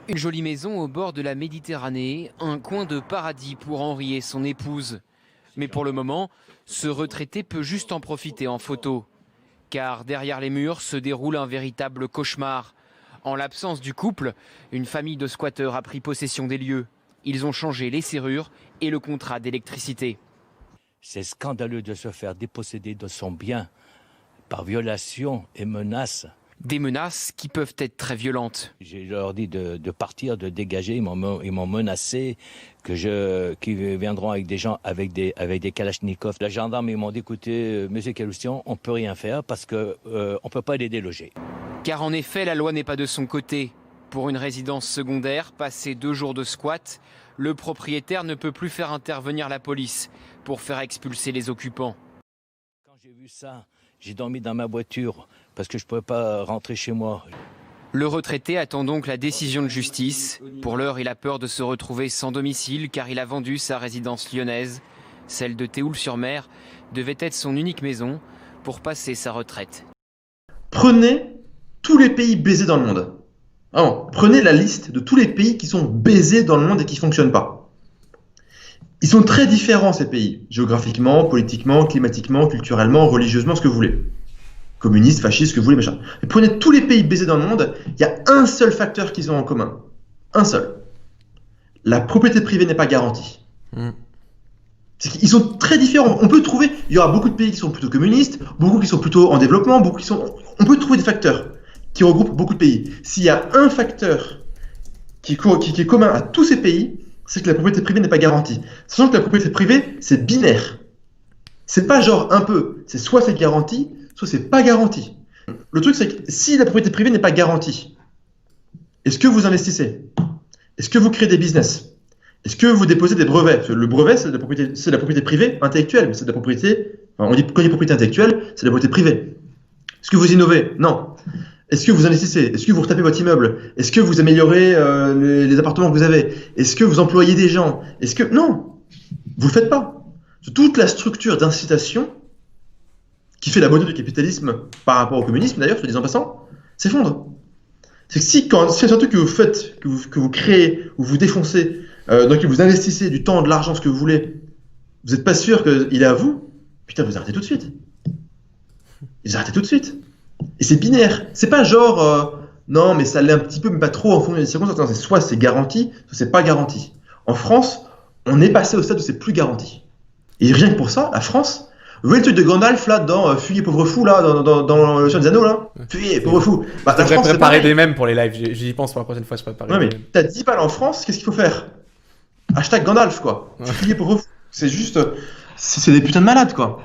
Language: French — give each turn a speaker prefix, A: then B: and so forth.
A: Une jolie maison au bord de la Méditerranée, un coin de paradis pour Henri et son épouse. Mais pour le moment, ce retraité peut juste en profiter en photo. Car derrière les murs se déroule un véritable cauchemar. En l'absence du couple, une famille de squatteurs a pris possession des lieux. Ils ont changé les serrures et le contrat d'électricité.
B: C'est scandaleux de se faire déposséder de son bien par violation et menace.
A: Des menaces qui peuvent être très violentes.
B: Je leur dis de partir, de dégager. Ils m'ont menacé qu'ils viendront avec des gens avec des kalachnikovs. Les gendarmes ils m'ont dit écoutez, monsieur Kaloustian, on peut rien faire parce que on peut pas les déloger.
A: Car en effet, la loi n'est pas de son côté. Pour une résidence secondaire, passé 2 jours de squat, le propriétaire ne peut plus faire intervenir la police pour faire expulser les occupants.
B: Quand j'ai vu ça, j'ai dormi dans ma voiture parce que je ne pouvais pas rentrer chez moi.
A: Le retraité attend donc la décision de justice. Pour l'heure, il a peur de se retrouver sans domicile car il a vendu sa résidence lyonnaise. Celle de Théoul-sur-Mer devait être son unique maison pour passer sa retraite.
C: Prenez tous les pays baisés dans le monde. Alors, prenez la liste de tous les pays qui sont baisés dans le monde et qui ne fonctionnent pas. Ils sont très différents ces pays, géographiquement, politiquement, climatiquement, culturellement, religieusement, ce que vous voulez. Communistes, fascistes, ce que vous voulez, machin. Mais prenez tous les pays baisés dans le monde, il y a un seul facteur qu'ils ont en commun. Un seul. La propriété privée n'est pas garantie. C'est qu'ils sont très différents. On peut trouver, il y aura beaucoup de pays qui sont plutôt communistes, beaucoup qui sont plutôt en développement, beaucoup qui sont... On peut trouver des facteurs qui regroupent beaucoup de pays. S'il y a un facteur qui est commun à tous ces pays, c'est que la propriété privée n'est pas garantie. Sachant que la propriété privée, c'est binaire. C'est pas genre un peu. C'est soit c'est garanti, soit c'est pas garanti. Le truc, c'est que si la propriété privée n'est pas garantie, est-ce que vous investissez? Est-ce que vous créez des business? Est-ce que vous déposez des brevets? Parce que le brevet, c'est de la propriété privée intellectuelle, mais c'est de la propriété... Enfin, on dit quand on dit propriété intellectuelle, c'est de la propriété privée. Est-ce que vous innovez? Non. Est-ce que vous investissez? Est-ce que vous retapez votre immeuble? Est-ce que vous améliorez les appartements que vous avez? Est-ce que vous employez des gens? Est-ce que... Non, vous le faites pas. Toute la structure d'incitation qui fait la beauté du capitalisme par rapport au communisme, d'ailleurs, soit disant passant, s'effondre. C'est que si c'est un truc que vous faites, que vous créez, ou vous défoncez, dans lequel vous investissez du temps, de l'argent, ce que vous voulez, vous n'êtes pas sûr qu'il est à vous, putain, vous arrêtez tout de suite. Vous arrêtez tout de suite. Et c'est binaire. C'est pas genre, non, mais ça l'est un petit peu, mais pas trop en fonction des circonstances. C'est soit c'est garanti, soit c'est pas garanti. En France, on est passé au stade où c'est plus garanti. Et rien que pour ça, la France, vous voyez le truc de Gandalf là, dans Fuyez pauvre fou là, dans le Seigneur des Anneaux là, Fuyez pauvre fou.
D: Bah, la France, préparer des mèmes pour les lives, j'y pense pour la prochaine fois, je prépare.
C: Ouais, mais t'as 10 balles en France, qu'est-ce qu'il faut faire? Hashtag Gandalf quoi. Fuyez pauvre fou. C'est juste, c'est des putains de malades quoi.